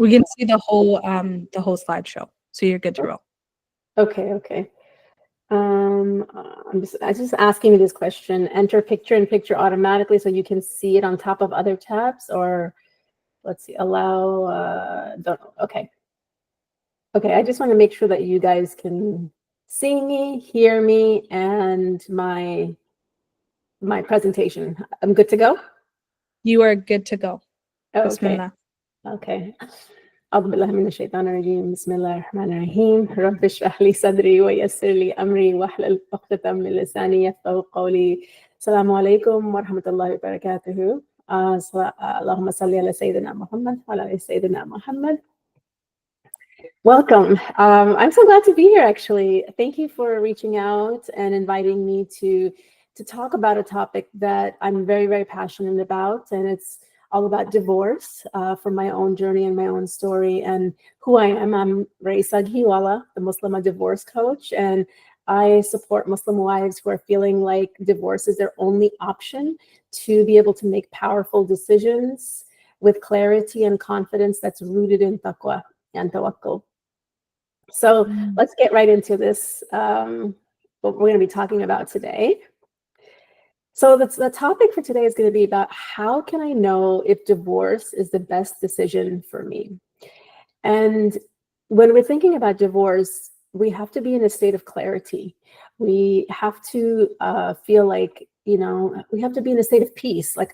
We can see the whole slideshow, so you're good to roll. Okay, okay. I just asking you this question. Enter picture in picture automatically so you can see it on top of other tabs, or let's see, allow, don't know. Okay. Okay, I just want to make sure that you guys can see me, hear me, and my presentation. I'm good to go? You are good to go. Okay. Bismillah. Okay. أعوذ بالله من الشيطان الرجيم بسم الله الرحمن الرحيم رب اشرح لي صدري ويسر لي أمري واحلل عقدة من لساني يفقهوا قولي السلام عليكم ورحمة الله وبركاته اللهم صل على سيدنا محمد وعلى آل سيدنا محمد. Welcome. I'm so glad to be here, actually. Thank you for reaching out and inviting me to talk about a topic that I'm very, very passionate about, and it's all about divorce, from my own journey and my own story and who I am. I'm Raisa Ghiwala, the Muslim divorce coach, and I support Muslim wives who are feeling like divorce is their only option to be able to make powerful decisions with clarity and confidence that's rooted in taqwa and tawakkul. So let's get right into this, what we're going to be talking about today. So the topic for today is going to be about how can I know if divorce is the best decision for me? And when we're thinking about divorce, we have to be in a state of clarity. We have to feel like, we have to be in a state of peace, like,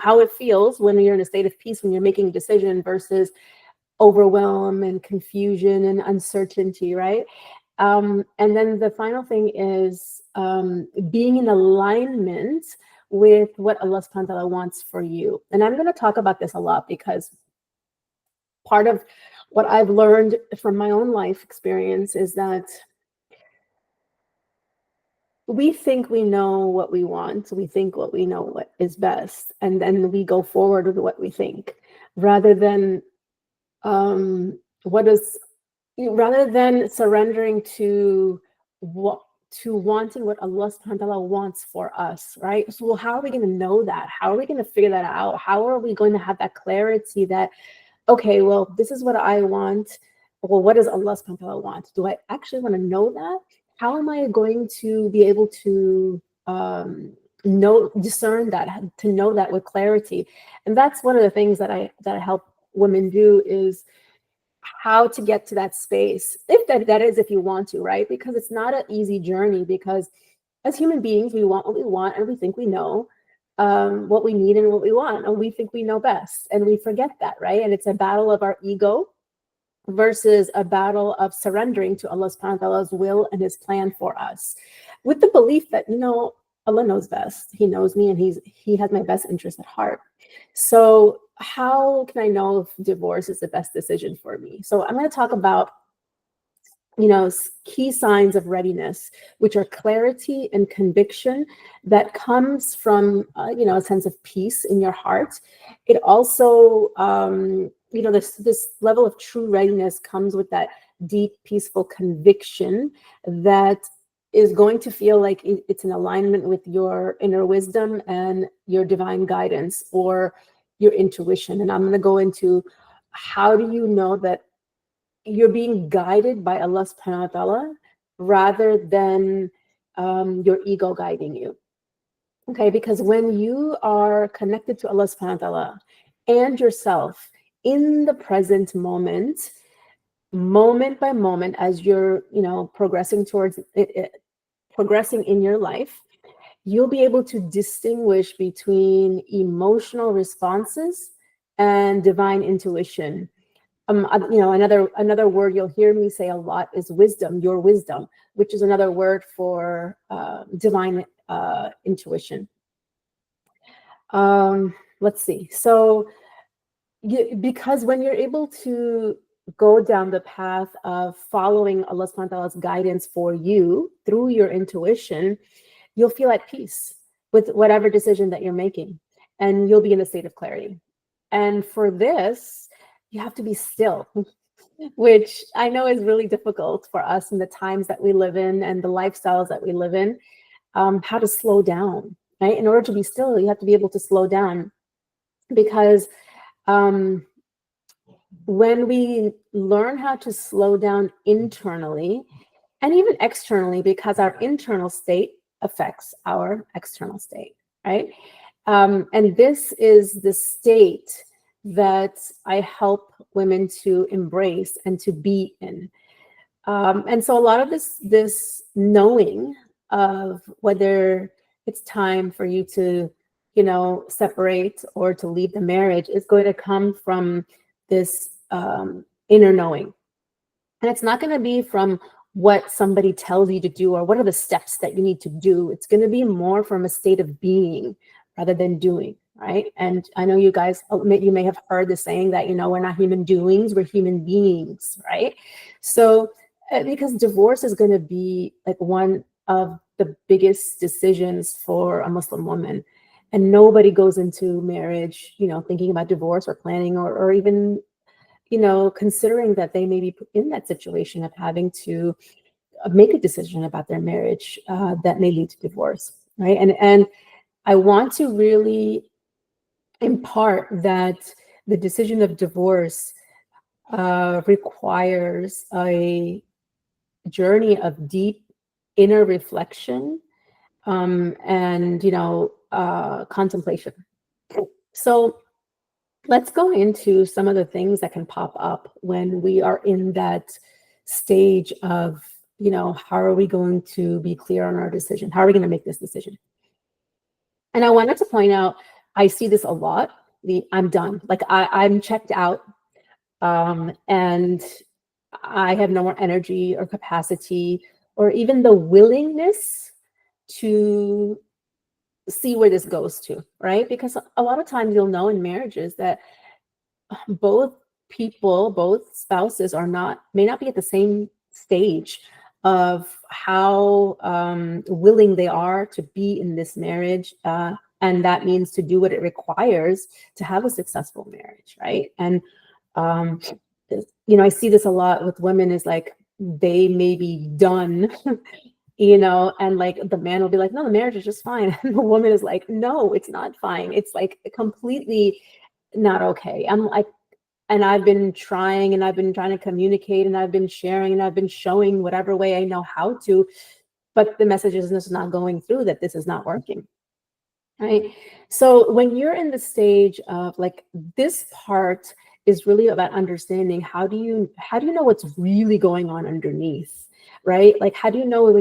how it feels when you're in a state of peace, when you're making a decision versus overwhelm and confusion and uncertainty, right? And then the final thing is being in alignment with what Allah subhanahu wa ta'ala wants for you. And I'm going to talk about this a lot because part of what I've learned from my own life experience is that we think we know what we want. We think what we know what is best. And then we go forward with what we think rather than rather than surrendering to wanting what Allah subhanahu wa ta'ala wants for us, right? So how are we going to know that? How are we going to figure that out? How are we going to have that clarity that, okay, well, this is what I want. Well, what does Allah subhanahu wa ta'ala want? Do I actually want to know that? How am I going to be able to discern that, to know that with clarity? And that's one of the things that I help women do, is how to get to that space, if that is, if you want to, right? Because it's not an easy journey, because as human beings, we want what we want, and we think we know what we need and what we want, and we think we know best, and we forget that, right? And it's a battle of our ego versus a battle of surrendering to Allah subhanahu wa ta'ala's will and his plan for us, with the belief that, Allah knows best. He knows me, and he has my best interest at heart. So how can I know if divorce is the best decision for me? So I'm going to talk about, key signs of readiness, which are clarity and conviction that comes from, a sense of peace in your heart. It also, this level of true readiness comes with that deep, peaceful conviction that is going to feel like it's in alignment with your inner wisdom and your divine guidance or your intuition. And I'm going to go into how do you know that you're being guided by Allah subhanahu wa ta'ala rather than your ego guiding you. Okay, because when you are connected to Allah subhanahu wa ta'ala and yourself in the present moment, moment by moment, as you're, progressing towards progressing in your life, you'll be able to distinguish between emotional responses and divine intuition. Another word you'll hear me say a lot is wisdom, your wisdom, which is another word for divine intuition. Let's see. So, because when you're able to go down the path of following Allah subhanahu wa ta'ala's guidance for you through your intuition, you'll feel at peace with whatever decision that you're making, and you'll be in a state of clarity. And for this, you have to be still, which I know is really difficult for us in the times that we live in and the lifestyles that we live in, how to slow down, right? In order to be still, you have to be able to slow down, because when we learn how to slow down internally and even externally, because our internal state affects our external state, right? And this is the state that I help women to embrace and to be in. And so a lot of this knowing of whether it's time for you to, separate or to leave the marriage is going to come from this inner knowing. And it's not going to be from what somebody tells you to do or what are the steps that you need to do. It's going to be more from a state of being rather than doing, right? And I know you guys, you may have heard the saying that, we're not human doings, we're human beings, right? So because divorce is going to be like one of the biggest decisions for a Muslim woman. And nobody goes into marriage, thinking about divorce or planning or even considering that they may be in that situation of having to make a decision about their marriage that may lead to divorce, right? And I want to really impart that the decision of divorce requires a journey of deep inner reflection and contemplation. So let's go into some of the things that can pop up when we are in that stage of, how are we going to be clear on our decision? How are we going to make this decision? And I wanted to point out, I see this a lot. I'm done. Like I'm checked out, and I have no more energy or capacity or even the willingness to see where this goes to, right? Because a lot of times you'll know in marriages that both spouses may not be at the same stage of how willing they are to be in this marriage. And that means to do what it requires to have a successful marriage, right? And, I see this a lot with women is like, they may be done, and like the man will be like, no, the marriage is just fine. And the woman is like, no, it's not fine. It's like completely not okay. I'm like, and I've been trying to communicate and I've been sharing and I've been showing whatever way I know how to, but the message is just not going through, that this is not working. Right. So when you're in the stage of like, this part is really about understanding how do you know what's really going on underneath, right? Like, how do you know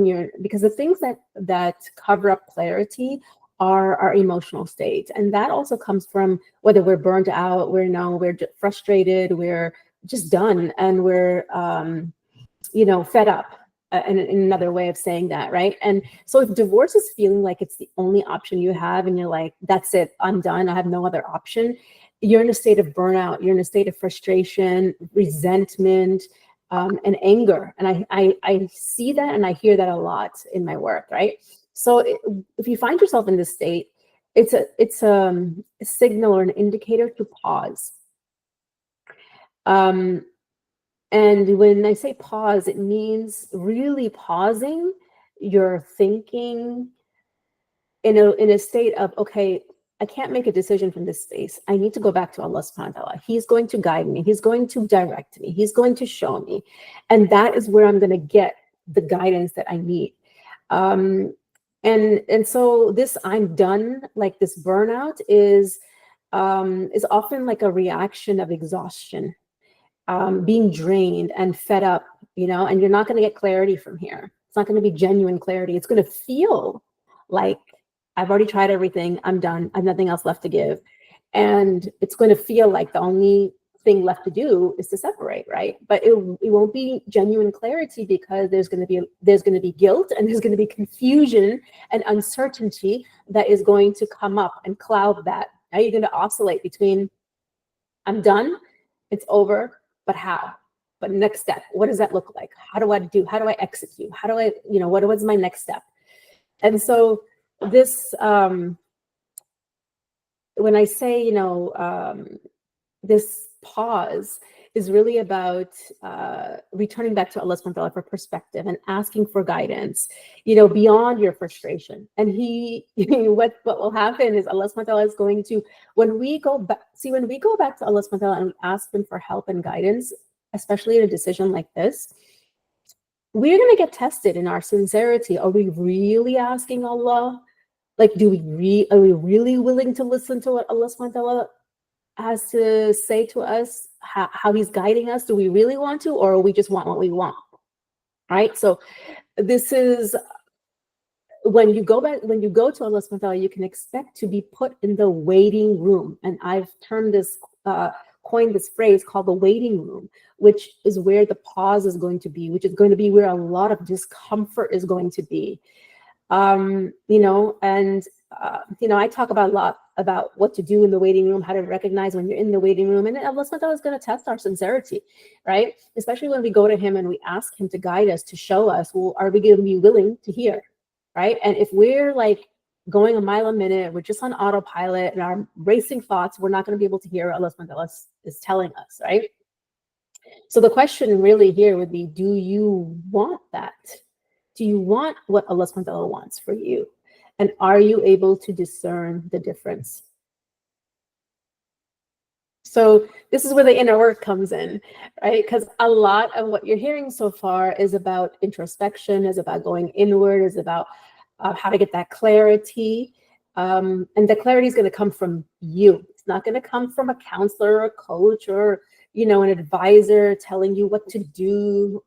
because the things that cover up clarity are our emotional state. And that also comes from whether we're burned out, we're frustrated, we're just done, and we're fed up. And another way of saying that, right? And so if divorce is feeling like it's the only option you have and you're like, that's it, I'm done, I have no other option, you're in a state of burnout, you're in a state of frustration, resentment, and anger. And I see that and I hear that a lot in my work, right? So if you find yourself in this state, it's a signal or an indicator to pause. And when I say pause, it means really pausing your thinking in a state of, okay, I can't make a decision from this space. I need to go back to Allah subhanahu wa ta'ala. He's going to guide me. He's going to direct me. He's going to show me. And that is where I'm going to get the guidance that I need. And so this I'm done, like this burnout is often like a reaction of exhaustion. Being drained and fed up, and you're not going to get clarity from here. It's not going to be genuine clarity. It's going to feel like I've already tried everything. I'm done. I have nothing else left to give. And it's going to feel like the only thing left to do is to separate, right? But it won't be genuine clarity because there's going to be guilt and there's going to be confusion and uncertainty that is going to come up and cloud that. Now you're going to oscillate between I'm done, it's over, but how? But next step, what does that look like? How do I execute? How do I, what's my next step? And so this, when I say, this pause, is really about returning back to Allah subhanahu wa ta'ala for perspective and asking for guidance, beyond your frustration. And what will happen is Allah subhanahu wa ta'ala is going to, when we go back to Allah subhanahu wa ta'ala and we ask him for help and guidance, especially in a decision like this, we're going to get tested in our sincerity. Are we really asking Allah? Like, are we really willing to listen to what Allah subhanahu wa ta'ala has to say to us, how he's guiding us? Do we really want to, or we just want what we want? Right? So this is when you go to Allah subhanahu wa ta'ala, you can expect to be put in the waiting room. And I've coined this phrase called the waiting room, which is where the pause is going to be, which is going to be where a lot of discomfort is going to be. I talk about a lot about what to do in the waiting room, how to recognize when you're in the waiting room. And Allah subhanahu wa ta'ala is going to test our sincerity, right? Especially when we go to him and we ask him to guide us, to show us, well, are we going to be willing to hear, right? And if we're like going a mile a minute, we're just on autopilot and our racing thoughts, we're not going to be able to hear what Allah subhanahu wa ta'ala is telling us, right? So the question really here would be, do you want that? Do you want what Allah subhanahu wa ta'ala wants for you? And are you able to discern the difference? So this is where the inner work comes in, right? Because a lot of what you're hearing so far is about introspection, is about going inward, is about how to get that clarity. And the clarity is going to come from you. It's not going to come from a counselor or a coach or, an advisor telling you what to do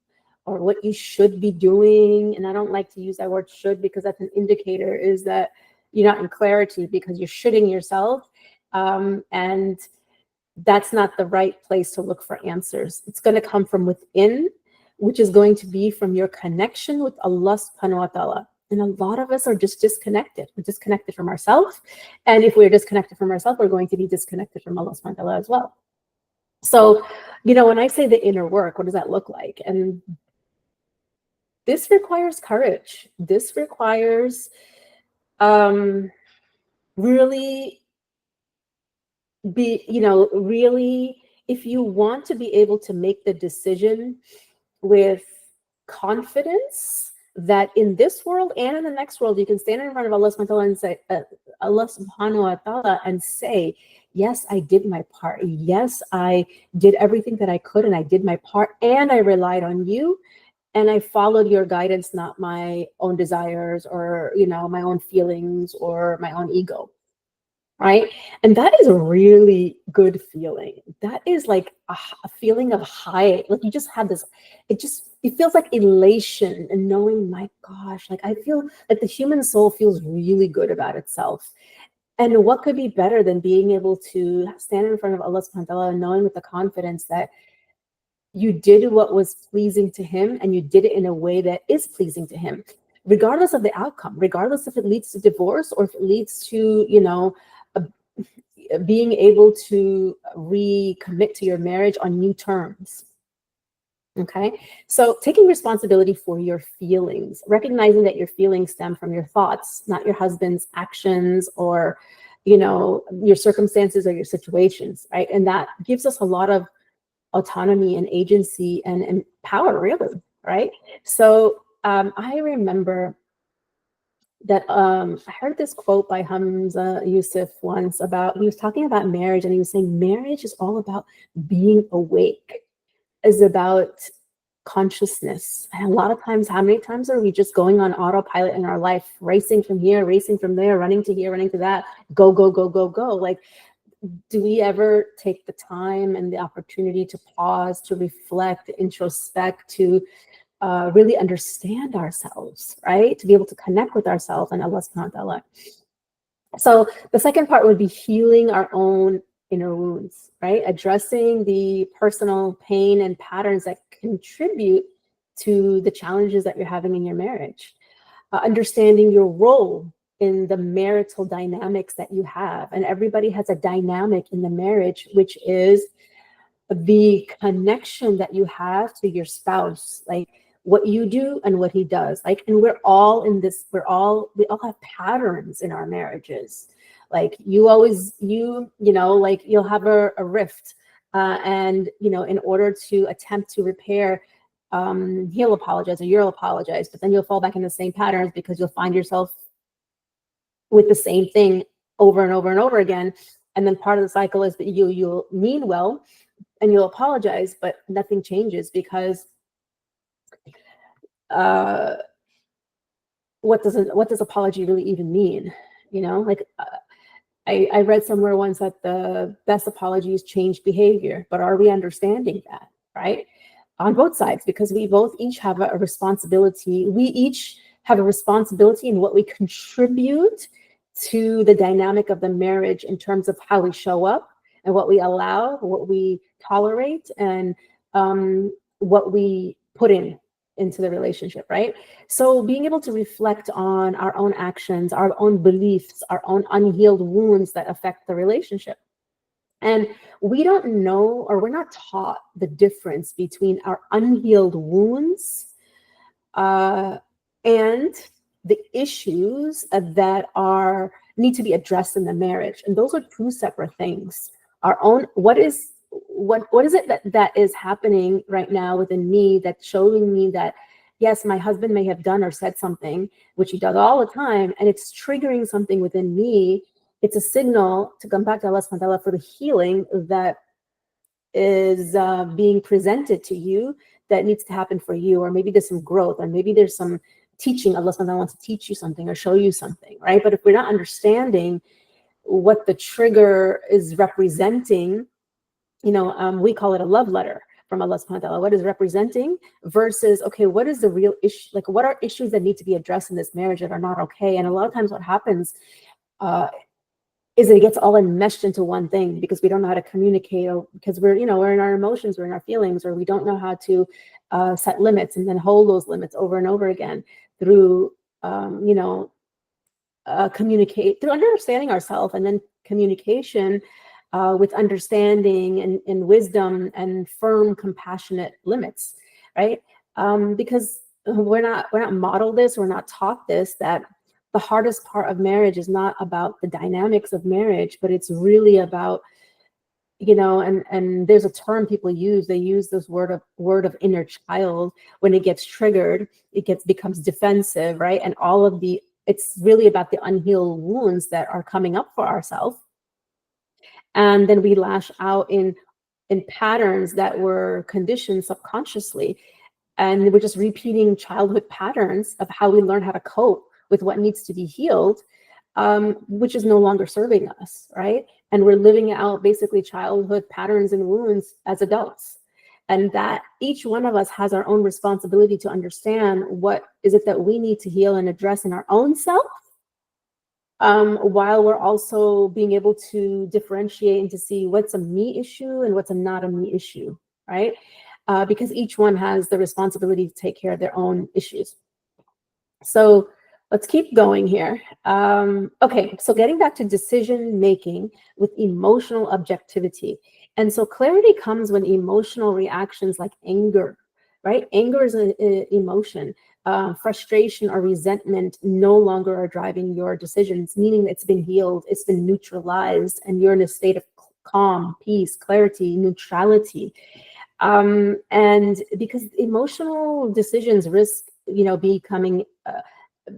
or what you should be doing. And I don't like to use that word should, because that's an indicator is that you're not in clarity because you're shoulding yourself. And that's not the right place to look for answers. It's going to come from within, which is going to be from your connection with Allah subhanahu wa ta'ala. And a lot of us are just disconnected. We're disconnected from ourselves. And if we're disconnected from ourselves, we're going to be disconnected from Allah subhanahu wa ta'ala as well. So, when I say the inner work, what does that look like? And this requires courage. This requires really, if you want to be able to make the decision with confidence that in this world and in the next world, you can stand in front of Allah subhanahu wa ta'ala and say, Allah subhanahu wa ta'ala and say, yes, I did my part. Yes, I did everything that I could and I did my part and I relied on you. And I followed your guidance, not my own desires or, my own feelings or my own ego, right? And that is a really good feeling. That is like a feeling of high, like you just have this, it feels like elation and knowing, my gosh, like I feel like the human soul feels really good about itself. And what could be better than being able to stand in front of Allah subhanahu wa ta'ala and knowing with the confidence that you did what was pleasing to him and you did it in a way that is pleasing to him, regardless of the outcome, regardless if it leads to divorce or if it leads to, being able to recommit to your marriage on new terms. Okay, so taking responsibility for your feelings, recognizing that your feelings stem from your thoughts, not your husband's actions or, your circumstances or your situations, right? And that gives us a lot of autonomy and agency and power, really, right? So I remember that I heard this quote by Hamza Yusuf once he was talking about marriage, and he was saying marriage is all about being awake, is about consciousness. And a lot of times, how many times are we just going on autopilot in our life, racing from here, racing from there, running to here, running to that, go, go, go, go, go? Like, do we ever take the time and the opportunity to pause, to reflect, to introspect, to really understand ourselves, right? To be able to connect with ourselves and Allah subhanahu wa ta'ala. So the second part would be healing our own inner wounds, right? Addressing the personal pain and patterns that contribute to the challenges that you're having in your marriage. Understanding your role in the marital dynamics that you have. And everybody has a dynamic in the marriage, which is the connection that you have to your spouse, like what you do and what he does. Like, and we're all in this, we all have patterns in our marriages. Like you'll have a rift And, in order to attempt to repair, he'll apologize or you'll apologize, but then you'll fall back in the same patterns because you'll find yourself with the same thing over and over and over again. And then part of the cycle is that you'll mean well and you'll apologize, but nothing changes because what does apology really even mean? I read somewhere once that the best apologies change behavior, but are we understanding that, right? On both sides, because we each have a responsibility. We each have a responsibility in what we contribute to the dynamic of the marriage in terms of how we show up and what we allow, what we tolerate, and what we put into the relationship, right? So being able to reflect on our own actions, our own beliefs, our own unhealed wounds that affect the relationship. And we don't know, or we're not taught the difference between our unhealed wounds and the issues that need to be addressed in the marriage. And those are two separate things. What is it that is happening right now within me that's showing me that, yes, my husband may have done or said something, which he does all the time, and it's triggering something within me. It's a signal to come back to Allah subhanahu wa ta'ala for the healing that is being presented to you that needs to happen for you, or maybe there's some growth, or maybe there's some teaching. Allah subhanahu wa ta'ala wants to teach you something or show you something, right? But if we're not understanding what the trigger is representing, we call it a love letter from Allah subhanahu wa ta'ala. What is representing versus, okay, what is the real issue? Like, what are issues that need to be addressed in this marriage that are not okay? And a lot of times what happens is it gets all enmeshed into one thing because we don't know how to communicate, or because we're in our emotions, we're in our feelings, or we don't know how to set limits and then hold those limits over and over again through, communicate through understanding ourselves, and then communication with understanding and wisdom and firm, compassionate limits, right? Because we're not modeled this, we're not taught this, that the hardest part of marriage is not about the dynamics of marriage, but it's really about, and there's a term people use. They use this word of inner child. When it gets triggered, becomes defensive, right? And it's really about the unhealed wounds that are coming up for ourselves. And then we lash out in patterns that were conditioned subconsciously. And we're just repeating childhood patterns of how we learn how to cope with what needs to be healed, which is no longer serving us, right? And we're living out basically childhood patterns and wounds as adults. And that each one of us has our own responsibility to understand what is it that we need to heal and address in our own self, while we're also being able to differentiate and to see what's a me issue and what's a not a me issue, right? Because each one has the responsibility to take care of their own issues. So let's keep going here. Okay, so getting back to decision making with emotional objectivity. And so clarity comes when emotional reactions like anger, right? Anger is an emotion. Frustration or resentment no longer are driving your decisions, meaning it's been healed, it's been neutralized, and you're in a state of calm, peace, clarity, neutrality. And because emotional decisions risk, becoming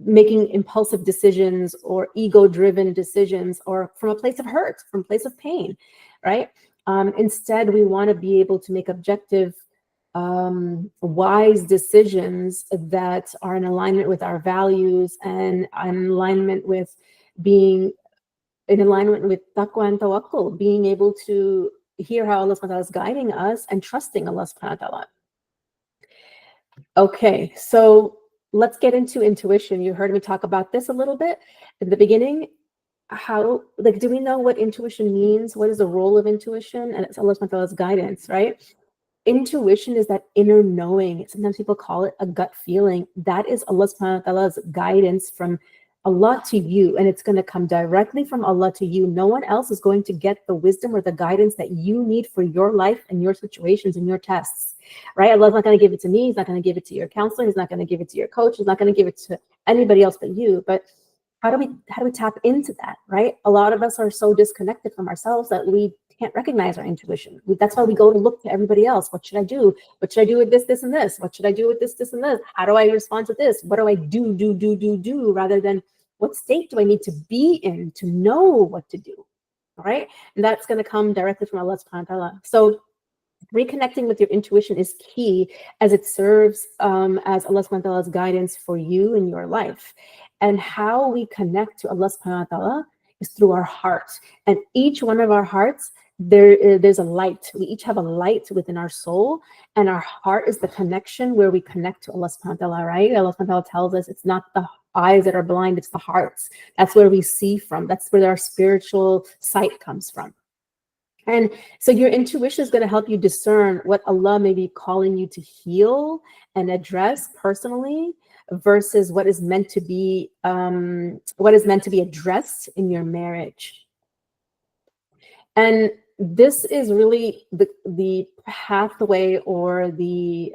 making impulsive decisions or ego-driven decisions, or from a place of hurt, from a place of pain, right? Instead, we want to be able to make objective, wise decisions that are in alignment with our values and in alignment with being in alignment with taqwa and tawakkul, being able to hear how Allah subhanahu wa ta'ala is guiding us and trusting Allah subhanahu wa ta'ala. Okay, so let's get into intuition. You heard me talk about this a little bit in the beginning. Do we know what intuition means? What is the role of intuition? And it's Allah subhanahu wa ta'ala's guidance, right? Intuition is that inner knowing. Sometimes people call it a gut feeling. That is Allah subhanahu wa ta'ala's guidance from Allah to you, and it's going to come directly from Allah to you. No one else is going to get the wisdom or the guidance that you need for your life and your situations and your tests, right? Allah's not going to give it to me. He's not going to give it to your counselor. He's not going to give it to your coach. He's not going to give it to anybody else but you. But how do we tap into that, right? A lot of us are so disconnected from ourselves that we can't recognize our intuition. That's why we go to look to everybody else. What should I do? What should I do with this, and this? What should I do with this, and this? How do I respond to this? What do I do, rather than what state do I need to be in to know what to do, all right? And that's going to come directly from Allah subhanahu wa ta'ala. So reconnecting with your intuition is key, as it serves as Allah subhanahu wa ta'ala's guidance for you in your life. And how we connect to Allah subhanahu wa ta'ala is through our heart. And each one of our hearts, there's a light. We each have a light within our soul, and our heart is the connection where we connect to Allah subhanahu wa ta'ala, right? Allah subhanahu wa ta'ala tells us it's not the eyes that are blind, it's the hearts. That's where we see from. That's where our spiritual sight comes from. And so your intuition is going to help you discern what Allah may be calling you to heal and address personally, versus what is meant to be addressed in your marriage. And this is really the pathway, or the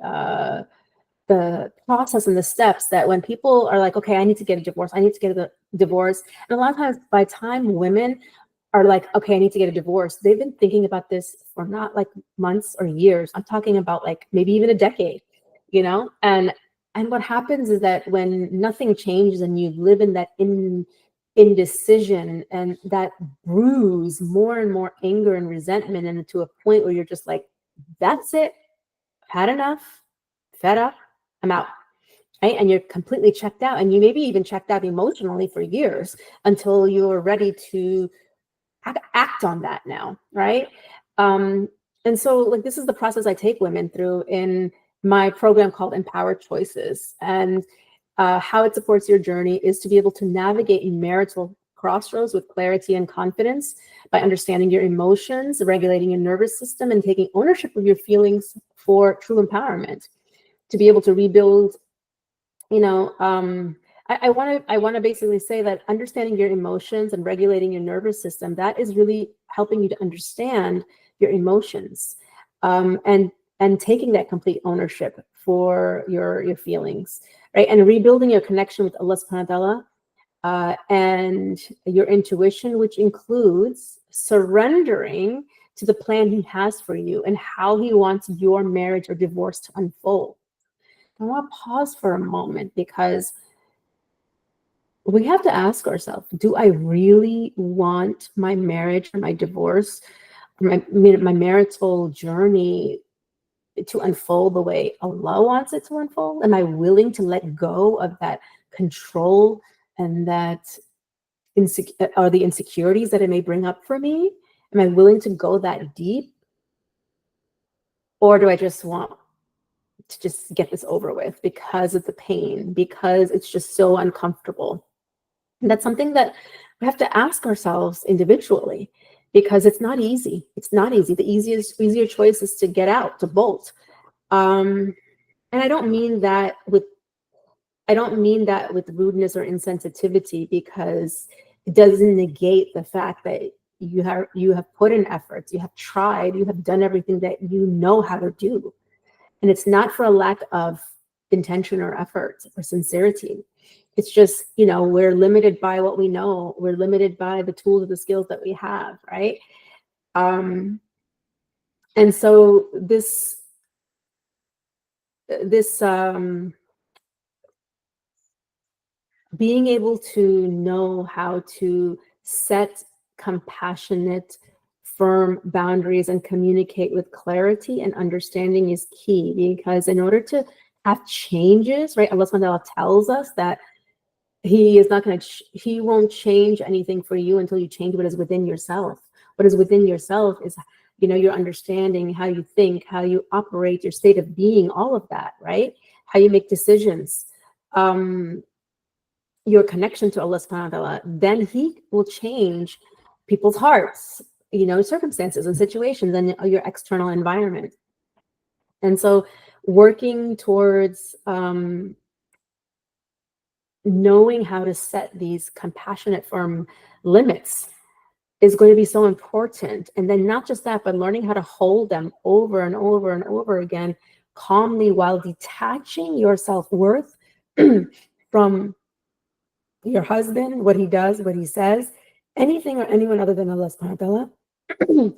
process and the steps that when people are like, okay, I need to get a divorce, and a lot of times by the time women are like, okay, I need to get a divorce, they've been thinking about this for not like months or years. I'm talking about like maybe even a decade, and what happens is that when nothing changes and you live in that indecision, and that brews more and more anger and resentment, and to a point where you're just like, that's it, had enough, fed up, I'm out, right? And you're completely checked out, and you maybe even checked out emotionally for years until you're ready to act on that now, right? And so like this is the process I take women through in my program called Empowered Choices. And how it supports your journey is to be able to navigate marital crossroads with clarity and confidence by understanding your emotions, regulating your nervous system, and taking ownership of your feelings for true empowerment. To be able to rebuild, I want to basically say that understanding your emotions and regulating your nervous system, that is really helping you to understand your emotions, and taking that complete ownership for your feelings, right? And rebuilding your connection with Allah subhanahu wa ta'ala, and your intuition, which includes surrendering to the plan He has for you and how He wants your marriage or divorce to unfold. I want to pause for a moment, because we have to ask ourselves, do I really want my marriage or my divorce, or my marital journey to unfold the way Allah wants it to unfold? Am I willing to let go of that control and that the insecurities that it may bring up for me? Am I willing to go that deep? Or do I just want to just get this over with because of the pain, because it's just so uncomfortable? And that's something that we have to ask ourselves individually, because it's not easy. It's not easy. The easier choice is to get out, to bolt. And I don't mean that with rudeness or insensitivity, because it doesn't negate the fact that you have put in efforts, you have tried, you have done everything that you know how to do. And it's not for a lack of intention or effort or sincerity. It's just, we're limited by what we know. We're limited by the tools or the skills that we have, right? And so this being able to know how to set compassionate, firm boundaries and communicate with clarity and understanding is key, because in order to have changes, right, Allah subhanahu wa ta'ala tells us that He won't change anything for you until you change what is within yourself. What is within yourself is, your understanding, how you think, how you operate, your state of being, all of that, right? How you make decisions, your connection to Allah subhanahu wa ta'ala. Then He will change people's hearts, circumstances and situations, and your external environment. And so working towards knowing how to set these compassionate, firm limits is going to be so important. And then not just that, but learning how to hold them over and over and over again, calmly, while detaching your self-worth from your husband, what he does, what he says, anything or anyone other than Allah subhanahu wa ta'ala,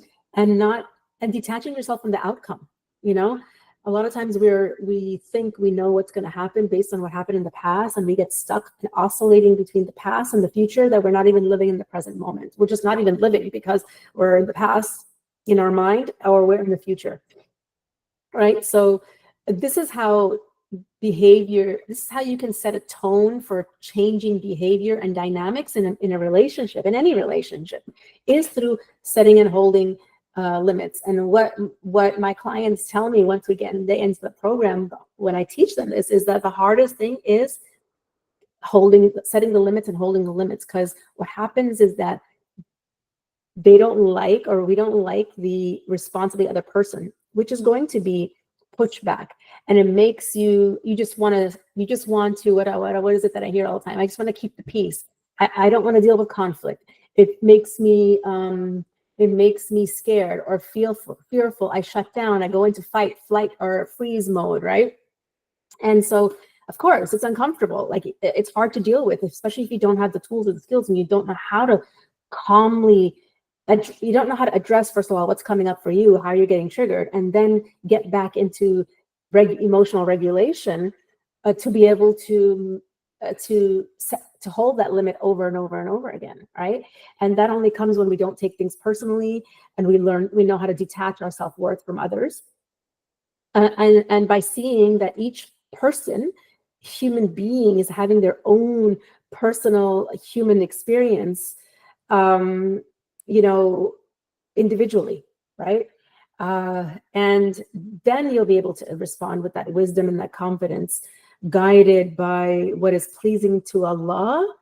and detaching yourself from the outcome. You know, a lot of times we think we know what's going to happen based on what happened in the past, and we get stuck and oscillating between the past and the future, that we're not even living in the present moment. We're just not even living, because we're in the past in our mind, or we're in the future, right? So this is how this is how you can set a tone for changing behavior and dynamics in a relationship, in any relationship, is through setting and holding limits. And what my clients tell me once we get into the program, when I teach them this, is that the hardest thing is setting the limits and holding the limits. Because what happens is that they don't like, or we don't like, the response of the other person, which is going to be pushback. And it makes you just want to, what is it that I hear all the time? I just want to keep the peace. I don't want to deal with conflict. It makes me scared or fearful. I shut down. I go into fight, flight, or freeze mode, right? And so, of course, it's uncomfortable. Like, it's hard to deal with, especially if you don't have the tools or the skills, and you don't know how to calmly, you don't know how to address, first of all, what's coming up for you, how you're getting triggered, and then get back into emotional regulation to be able to hold that limit over and over and over again, right? And that only comes when we don't take things personally, and we know how to detach our self-worth from others. And by seeing that each person, human being, is having their own personal human experience, you know, individually, right? And then you'll be able to respond with that wisdom and that confidence, guided by what is pleasing to Allah,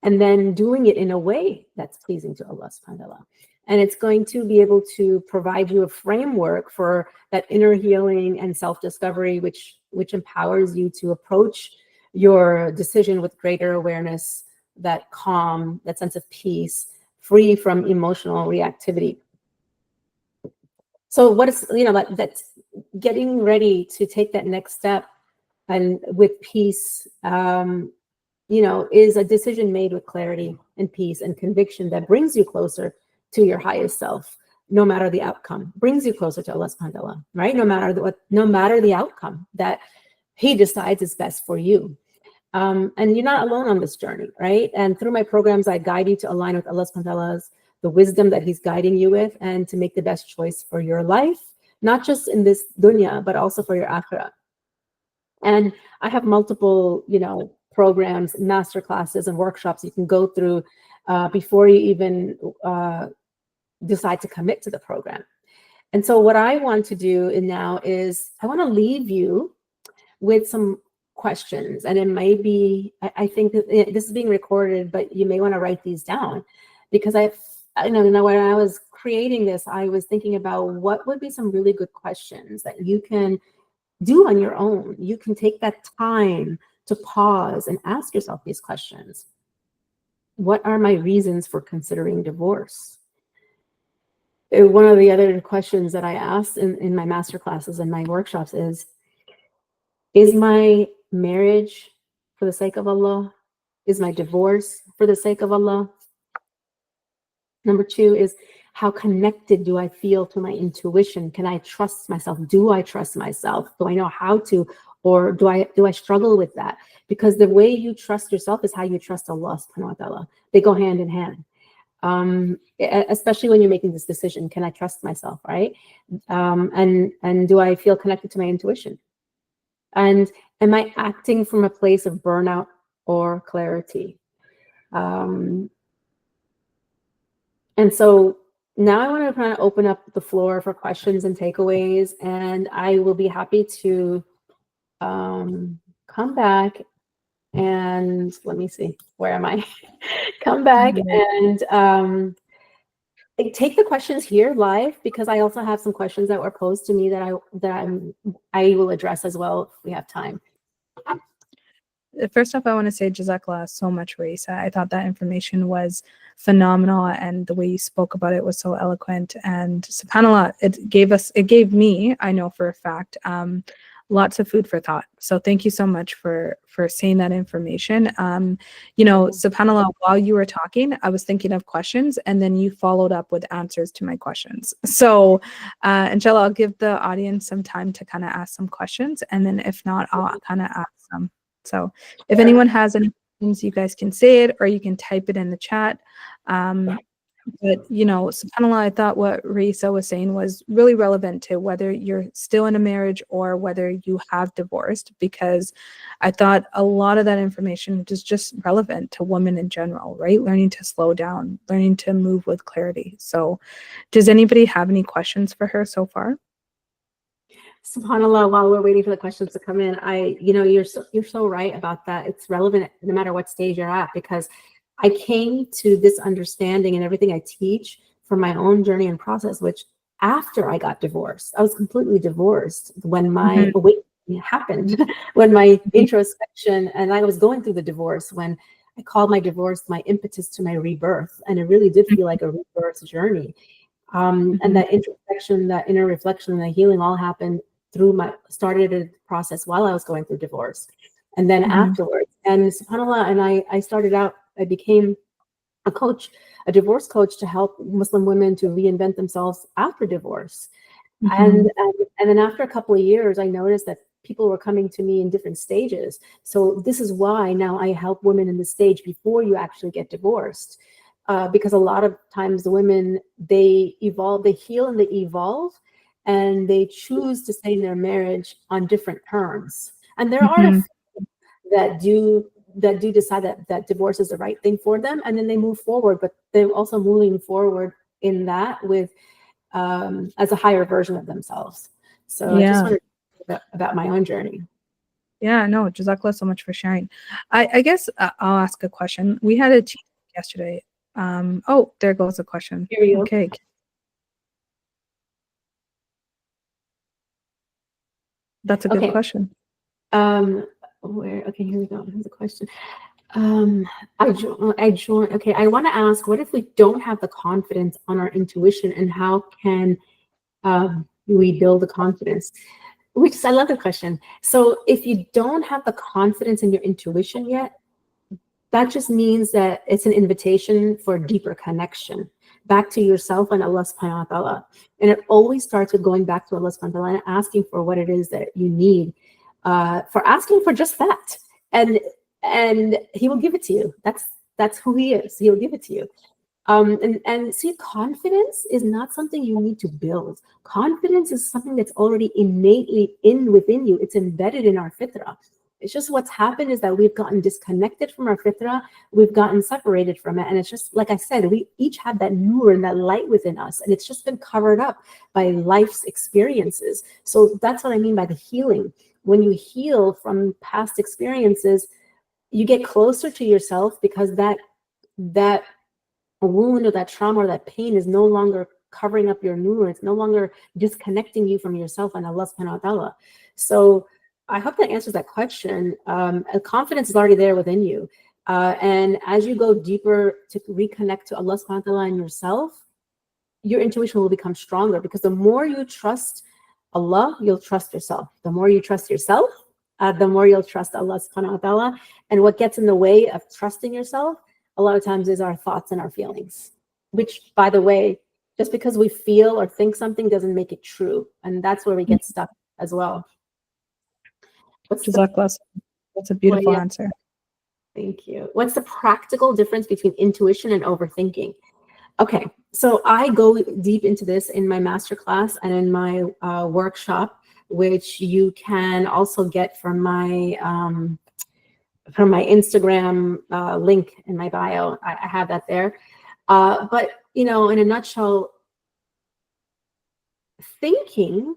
and then doing it in a way that's pleasing to Allah subhanahu wa ta'ala. And it's going to be able to provide you a framework for that inner healing and self-discovery, which empowers you to approach your decision with greater awareness, that calm, that sense of peace, free from emotional reactivity. So what is, that's getting ready to take that next step, and with peace, is a decision made with clarity and peace and conviction that brings you closer to your highest self, no matter the outcome. Brings you closer to Allah subhanahu wa ta'ala, right? No matter the outcome that He decides is best for you. And you're not alone on this journey, right? And through my programs, I guide you to align with Allah subhanahu wa ta'ala's, the wisdom that He's guiding you with, and to make the best choice for your life, not just in this dunya, but also for your akhirah. And I have multiple, programs, master classes, and workshops you can go through before you even decide to commit to the program. And so what I want to do now is I want to leave you with some questions. And it may be, I think that this is being recorded, but you may want to write these down, because when I was creating this, I was thinking about what would be some really good questions that you can do on your own. You can take that time to pause and ask yourself these questions. What are my reasons for considering divorce? One of the other questions that I asked in my master classes and my workshops is my marriage for the sake of Allah? Is my divorce for the sake of Allah? Number 2 is, how connected do I feel to my intuition? Can I trust myself? Do I trust myself? Do I know how to, or do I struggle with that? Because the way you trust yourself is how you trust Allah subhanahu wa ta'ala. They go hand in hand. Especially when you're making this decision, can I trust myself, right? And do I feel connected to my intuition? And am I acting from a place of burnout or clarity? And so now I want to kind of open up the floor for questions and takeaways, and I will be happy to come back and, let me see, where am I? Come back and take the questions here live, because I also have some questions that were posed to me that I will address as well if we have time. First off, I want to say Jazakallah so much, Raisa. I thought that information was phenomenal, and the way you spoke about it was so eloquent. And subhanAllah, it gave me, I know for a fact, lots of food for thought. So thank you so much for saying that information. You know, subhanallah, while you were talking, I was thinking of questions, and then you followed up with answers to my questions. So inshallah, I'll give the audience some time to kind of ask some questions, and then if not, I'll kind of ask some. So if anyone has any questions, you guys can say it, or you can type it in the chat. But, you know, subhanAllah, I thought what Raisa was saying was really relevant to whether you're still in a marriage or whether you have divorced, because I thought a lot of that information is just relevant to women in general, right? Learning to slow down, learning to move with clarity. So does anybody have any questions for her so far? SubhanAllah, while we're waiting for the questions to come in, you're so right about that. It's relevant no matter what stage you're at, because I came to this understanding and everything I teach from my own journey and process, which after I got divorced, I was completely divorced when my awakening happened, when my introspection, and I was going through the divorce, when I called my divorce my impetus to my rebirth. And it really did feel like a rebirth journey. And that introspection, that inner reflection, and the healing all happened started a process while I was going through divorce. And then afterwards, and subhanAllah, and I became a coach, a divorce coach, to help Muslim women to reinvent themselves after divorce. And then after a couple of years, I noticed that people were coming to me in different stages. So this is why now I help women in the stage before you actually get divorced. Because a lot of times the women, they evolve, they heal and they evolve, and they choose to stay in their marriage on different terms. And there are that do decide that divorce is the right thing for them, and then they move forward, but they're also moving forward in that with as a higher version of themselves. So I just wanted to talk about my own journey. Yeah, no, Jazakallah so much for sharing. I guess I'll ask a question. We had a team yesterday. Oh, there goes a question. Here we go. Okay. That's a good question. Okay, here we go. Here's a question. I joined. Okay, I want to ask, what if we don't have the confidence on our intuition, and how can we build the confidence? I love the question. So if you don't have the confidence in your intuition yet, that just means that it's an invitation for deeper connection back to yourself and Allah subhanahu wa ta'ala. And it always starts with going back to Allah subhanahu wa ta'ala and asking for what it is that you need, for asking for just that. And he will give it to you. That's who he is. He'll give it to you. And see, confidence is not something you need to build. Confidence is something that's already innately within you. It's embedded in our fitrah. It's just what's happened is that we've gotten disconnected from our fitrah. We've gotten separated from it. And it's just, like I said, we each have that nur and that light within us. And it's just been covered up by life's experiences. So that's what I mean by the healing. When you heal from past experiences, you get closer to yourself, because that wound or that trauma or that pain is no longer covering up your nur. It's no longer disconnecting you from yourself and Allah subhanahu wa ta'ala. So I hope that answers that question. Confidence is already there within you. And as you go deeper to reconnect to Allah subhanahu wa ta'ala and yourself, your intuition will become stronger, because the more you trust Allah, you'll trust yourself. The more you trust yourself, the more you'll trust Allah subhanahu wa ta'ala. And what gets in the way of trusting yourself a lot of times is our thoughts and our feelings, which, by the way, just because we feel or think something doesn't make it true. And that's where we get stuck as well. That's a beautiful answer. Thank you. What's the practical difference between intuition and overthinking? Okay, so I go deep into this in my masterclass and in my workshop, which you can also get from my Instagram link in my bio. I have that there. But, in a nutshell, thinking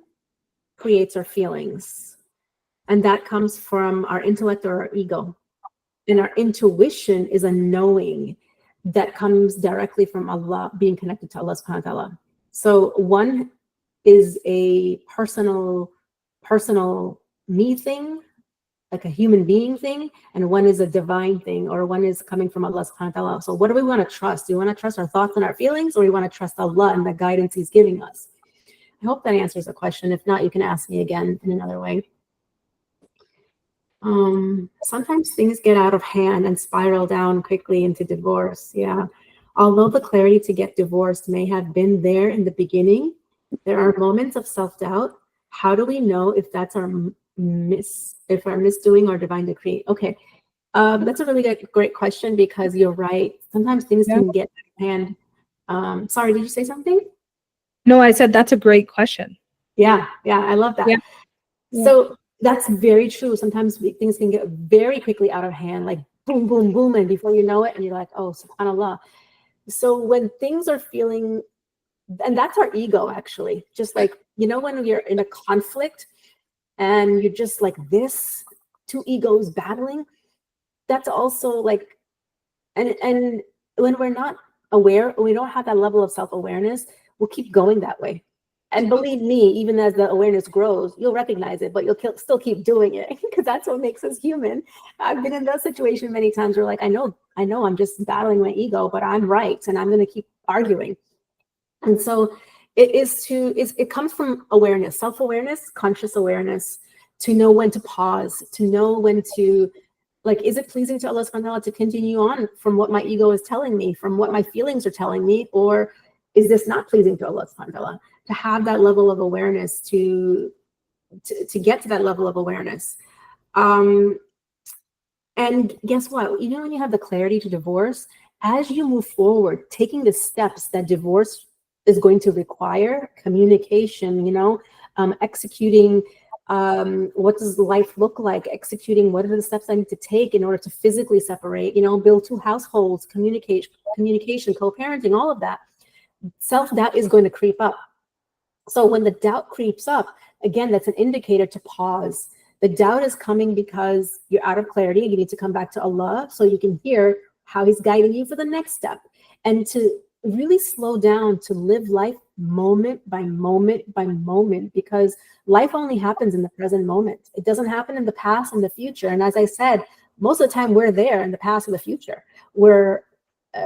creates our feelings. And that comes from our intellect or our ego. And our intuition is a knowing that comes directly from Allah, being connected to Allah subhanahu wa ta'ala. So one is a personal me thing, like a human being thing, and one is a divine thing, or one is coming from Allah subhanahu wa ta'ala. So what do we want to trust? Do we want to trust our thoughts and our feelings, or do we want to trust Allah and the guidance he's giving us? I hope that answers the question. If not, you can ask me again in another way. Sometimes things get out of hand and spiral down quickly into divorce. Yeah. Although the clarity to get divorced may have been there in the beginning, there are moments of self-doubt. How do we know if that's our misdoing or divine decree? Okay. That's a really great question, because you're right. Sometimes things Yeah. can get out of hand. Sorry, did you say something? No, I said that's a great question. Yeah, I love that. Yeah. Yeah. So that's very true. Sometimes things can get very quickly out of hand, like boom, boom, boom, and before you know it, and you're like, oh, subhanAllah. So when things are feeling, and that's our ego actually, just like, when you're in a conflict and you're just like this, two egos battling, that's also like, and when we're not aware, we don't have that level of self-awareness, we'll keep going that way. And believe me, even as the awareness grows, you'll recognize it, but you'll still keep doing it, because that's what makes us human. I've been in that situation many times where, like, I know I'm just battling my ego, but I'm right, and I'm going to keep arguing. And so it comes from awareness, self-awareness, conscious awareness, to know when to pause, to know when to, like, is it pleasing to Allah subhanahu wa ta'ala to continue on from what my ego is telling me, from what my feelings are telling me, or is this not pleasing to Allah subhanahu wa ta'ala? To have that level of awareness, to get to that level of awareness. And guess what? Even when you have the clarity to divorce, as you move forward, taking the steps that divorce is going to require, communication, executing, what does life look like, executing what are the steps I need to take in order to physically separate, build two households, communication, co-parenting, all of that. Self-doubt is going to creep up. So when the doubt creeps up, again, that's an indicator to pause. The doubt is coming because you're out of clarity. You need to come back to Allah so you can hear how He's guiding you for the next step, and to really slow down, to live life moment by moment by moment, because life only happens in the present moment. It doesn't happen in the past and the future. And as I said, most of the time we're there in the past or the future. We're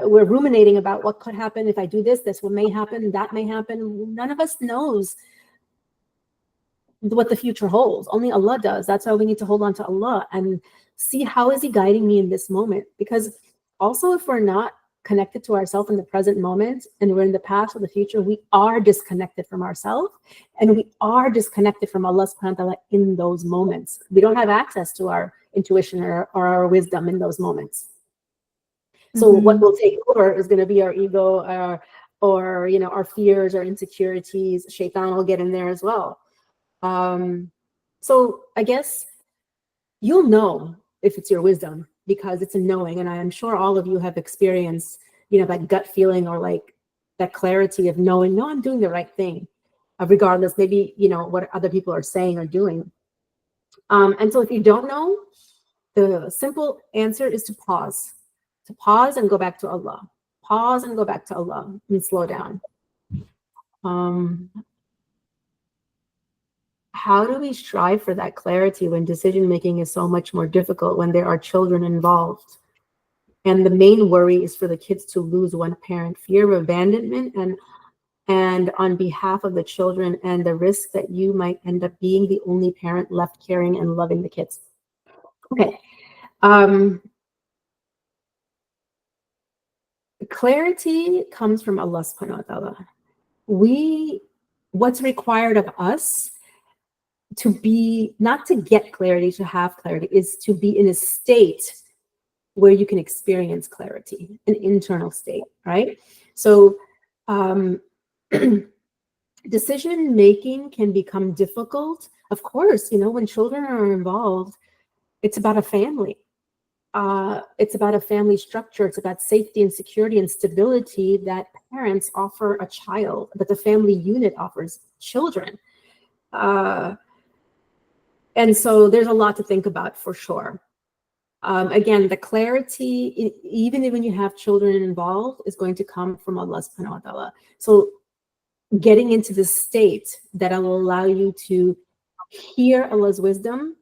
ruminating about what could happen if I do this, what may happen, that may happen. None of us knows what the future holds. Only Allah does. That's why we need to hold on to Allah and see how is He guiding me in this moment. Because also, if we're not connected to ourselves in the present moment and we're in the past or the future, we are disconnected from ourselves, and we are disconnected from Allah subhanahu wa ta'ala in those moments. We don't have access to our intuition or our wisdom in those moments. So what will take over is going to be our ego, or our fears, our insecurities. Shaitan will get in there as well. So I guess you'll know if it's your wisdom, because it's a knowing. And I am sure all of you have experienced, that gut feeling, or like that clarity of knowing, no, I'm doing the right thing, regardless, maybe, what other people are saying or doing. And so if you don't know, the simple answer is to pause. To pause and go back to Allah. Pause and go back to Allah and slow down. How do we strive for that clarity when decision making is so much more difficult when there are children involved? And the main worry is for the kids to lose one parent, fear of abandonment, and on behalf of the children, and the risk that you might end up being the only parent left caring and loving the kids. Okay. Clarity comes from Allah subhanahu wa ta'ala. What's required of us to be, not to get clarity, to have clarity, is to be in a state where you can experience clarity, an internal state, right? So decision making can become difficult. Of course, when children are involved, it's about a family. It's about a family structure. It's about safety and security and stability that parents offer a child, that the family unit offers children. And so there's a lot to think about, for sure. Again, the clarity, even when you have children involved, is going to come from Allah subhanahu wa ta'ala. So getting into the state that will allow you to hear Allah's wisdom,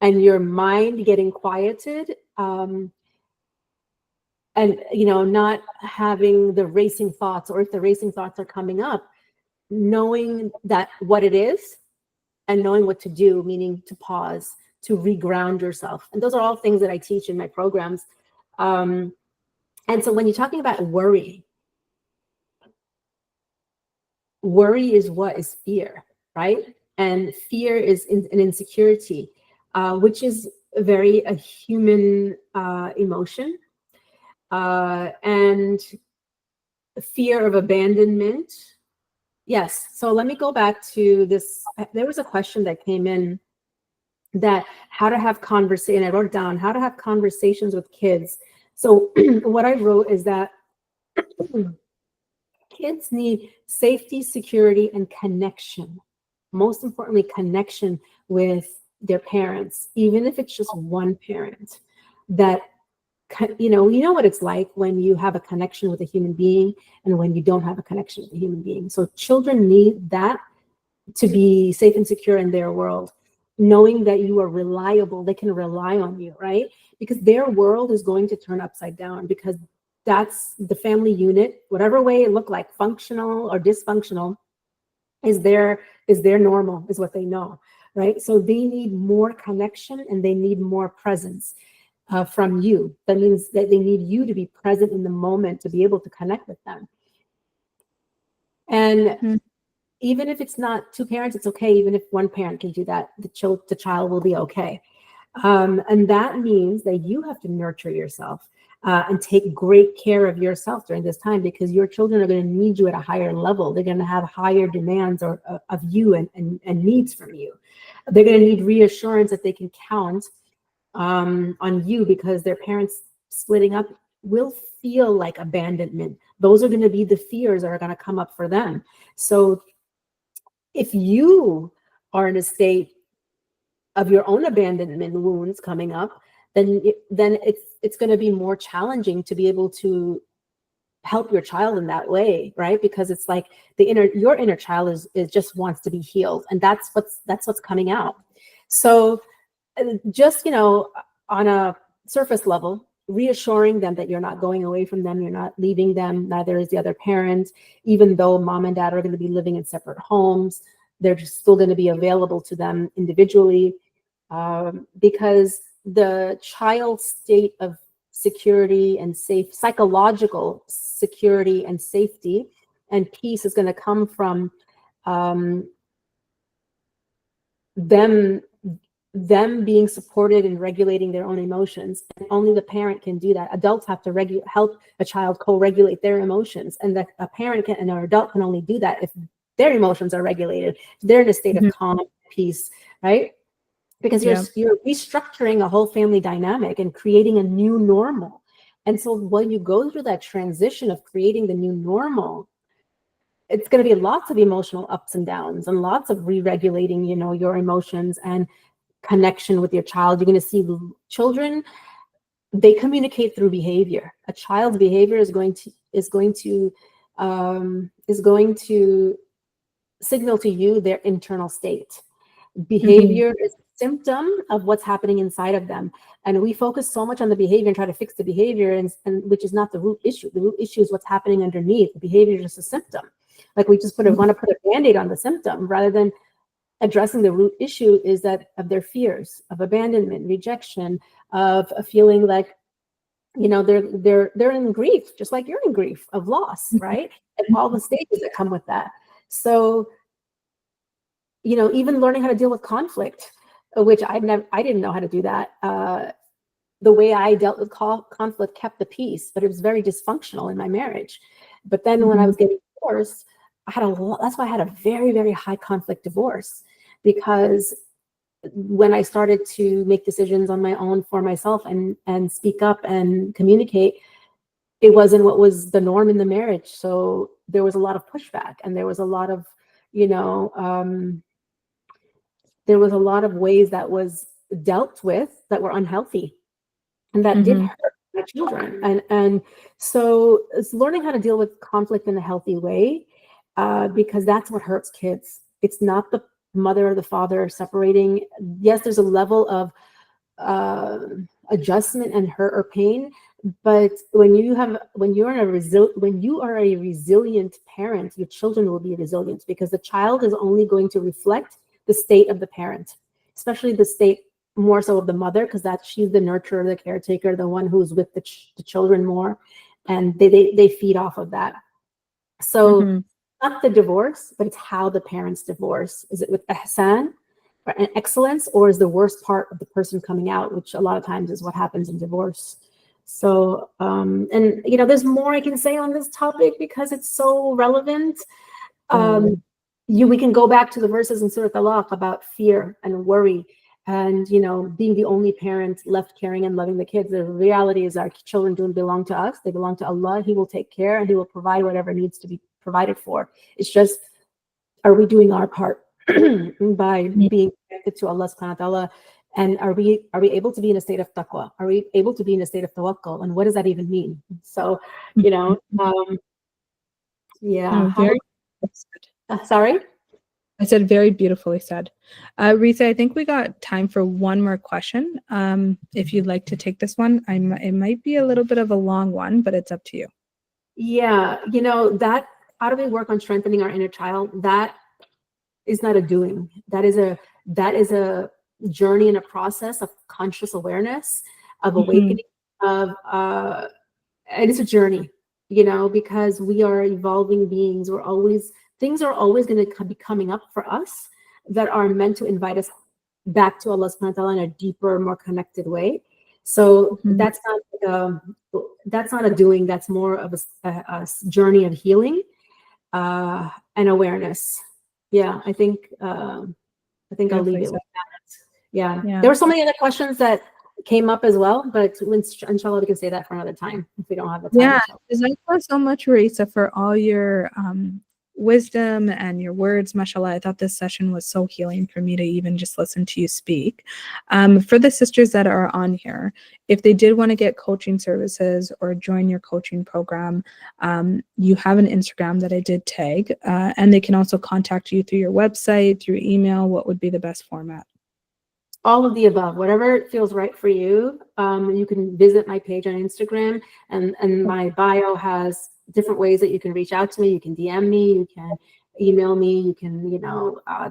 and your mind getting quieted, and not having the racing thoughts, or if the racing thoughts are coming up, knowing that what it is and knowing what to do, meaning to pause, to reground yourself. And those are all things that I teach in my programs. And so when you're talking about worry is what is fear, right? And fear is an insecurity, which is a human emotion. And fear of abandonment. Yes. So let me go back to this. There was a question that came in that how to have conversation. I wrote it down, how to have conversations with kids. So what I wrote is that kids need safety, security, and connection. Most importantly, connection with their parents, even if it's just one parent. That, you know what it's like when you have a connection with a human being and when you don't have a connection with a human being. So children need that to be safe and secure in their world, knowing that you are reliable, they can rely on you, right? Because their world is going to turn upside down, because that's the family unit, whatever way it looked like, functional or dysfunctional, is their normal, is what they know, right? So they need more connection and they need more presence from you. That means that they need you to be present in the moment to be able to connect with them. And even if it's not two parents, it's okay. Even if one parent can do that, the child will be okay. And that means that you have to nurture yourself and take great care of yourself during this time, because your children are going to need you at a higher level. They're going to have higher demands of you and needs from you. They're going to need reassurance that they can count on you, because their parents splitting up will feel like abandonment. Those are going to be the fears that are going to come up for them. So if you are in a state of your own abandonment wounds coming up, then it's going to be more challenging to be able to help your child in that way, right? Because it's like your inner child is just wants to be healed, and that's what's coming out. So just, on a surface level, reassuring them that you're not going away from them, you're not leaving them, neither is the other parent. Even though mom and dad are going to be living in separate homes, they're just still going to be available to them individually, because the child's state of security and psychological security and safety and peace is going to come from them being supported in regulating their own emotions. And only the parent can do that. Adults have to help a child co-regulate their emotions, and that a parent and an adult can only do that if their emotions are regulated. They're in a state of calm, peace, right? Because you're restructuring a whole family dynamic and creating a new normal. And so when you go through that transition of creating the new normal, it's going to be lots of emotional ups and downs and lots of re-regulating, your emotions and connection with your child. You're going to see children, they communicate through behavior. A child's behavior is going to signal to you their internal state. Behavior is a symptom of what's happening inside of them. And we focus so much on the behavior and try to fix the behavior, and which is not the root issue. The root issue is what's happening underneath. The behavior is just a symptom. Like we just want to put a Band-Aid on the symptom rather than addressing the root issue, is that of their fears of abandonment, rejection, of a feeling like, they're in grief, just like you're in grief of loss, right? And all the stages that come with that. So, even learning how to deal with conflict, which I didn't know how to do that. The way I dealt with conflict kept the peace, but it was very dysfunctional in my marriage. But then when I was getting divorced, that's why I had a very, very high conflict divorce, because when I started to make decisions on my own for myself and speak up and communicate, it wasn't what was the norm in the marriage. So there was a lot of pushback, and there was a lot of, there was a lot of ways that was dealt with that were unhealthy, and that did hurt my children. And so it's learning how to deal with conflict in a healthy way, because that's what hurts kids. It's not the mother or the father separating. Yes, there's a level of adjustment and hurt or pain, but when you are a resilient parent, your children will be resilient, because the child is only going to reflect the state of the parent, especially the state more so of the mother, because that she's the nurturer, the caretaker, the one who's with the children more, and they feed off of that. So not the divorce, but it's how the parents divorce. Is it with ihsan or an excellence, or is the worst part of the person coming out, which a lot of times is what happens in divorce. So and there's more I can say on this topic because it's so relevant. We can go back to the verses in Surah Talaq about fear and worry and being the only parent left caring and loving the kids. The reality is our children don't belong to us. They belong to Allah. He will take care and he will provide whatever needs to be provided for. It's just, are we doing our part by being connected to Allah subhanahu wa ta'ala? And are we able to be in a state of taqwa? Are we able to be in a state of tawakkul? And what does that even mean? So, yeah. Very Sorry? I said very beautifully said. Risa, I think we got time for one more question. If you'd like to take this one, it might be a little bit of a long one, but it's up to you. Yeah, that how do we work on strengthening our inner child? That is not a doing. That is a journey and a process of conscious awareness, of awakening, of and it's a journey, because we are evolving beings. Things are always going to be coming up for us that are meant to invite us back to Allah subhanahu wa ta'ala in a deeper, more connected way. So that's not a doing. That's more of a journey of healing and awareness. Yeah, I think I'll leave it with that. Yeah. There were so many other questions that came up as well, but inshallah we can say that for another time if we don't have the time. Yeah, thank you so much, Risa, for all your wisdom and your words. Mashallah, I thought this session was so healing for me to even just listen to you speak. For the sisters that are on here, if they did want to get coaching services or join your coaching program, you have an Instagram that I did tag, and they can also contact you through your website, through email. What would be the best format? All of the above, whatever feels right for you. You can visit my page on Instagram, and my bio has different ways that you can reach out to me. You can DM me, you can email me, you can,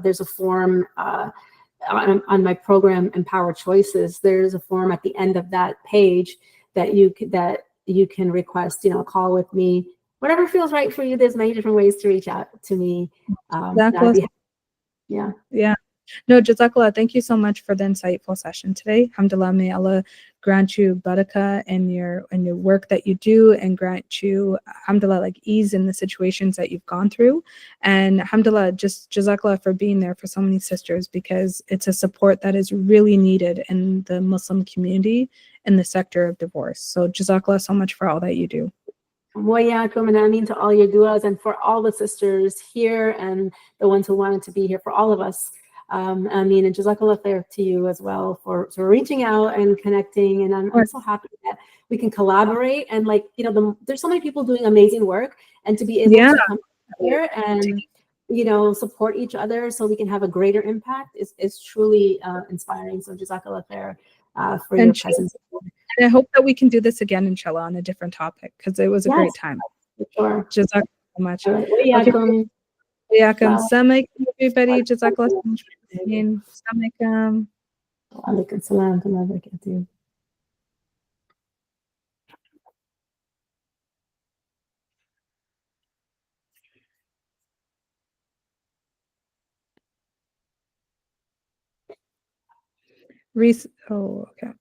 there's a form on my program, Empower Choices. There's a form at the end of that page that you can request, a call with me. Whatever feels right for you. There's many different ways to reach out to me. Yeah. No, Jazakallah, thank you so much for the insightful session today. Alhamdulillah, may Allah grant you barakah in your work that you do, and grant you, alhamdulillah, like ease in the situations that you've gone through. And alhamdulillah, just Jazakallah for being there for so many sisters, because it's a support that is really needed in the Muslim community in the sector of divorce. So Jazakallah so much for all that you do. Wayakum and Ameen to all your du'as, and for all the sisters here and the ones who wanted to be here, for all of us. Ameen, and Jazakallah khair to you as well for reaching out and connecting. And I'm so happy that we can collaborate, and there's so many people doing amazing work, and to be able to come here and support each other so we can have a greater impact is truly inspiring. So Jazakallah khair for your presence. And I hope that we can do this again, inshallah, on a different topic, because it was a great time. Sure. Jazakallah so much. Wayakum. Assalamu alaikum, everybody. Jazakallah so much for listening. Assalamu alaikum. Wa alaikum salam wa barakatuh. Reese, oh, okay.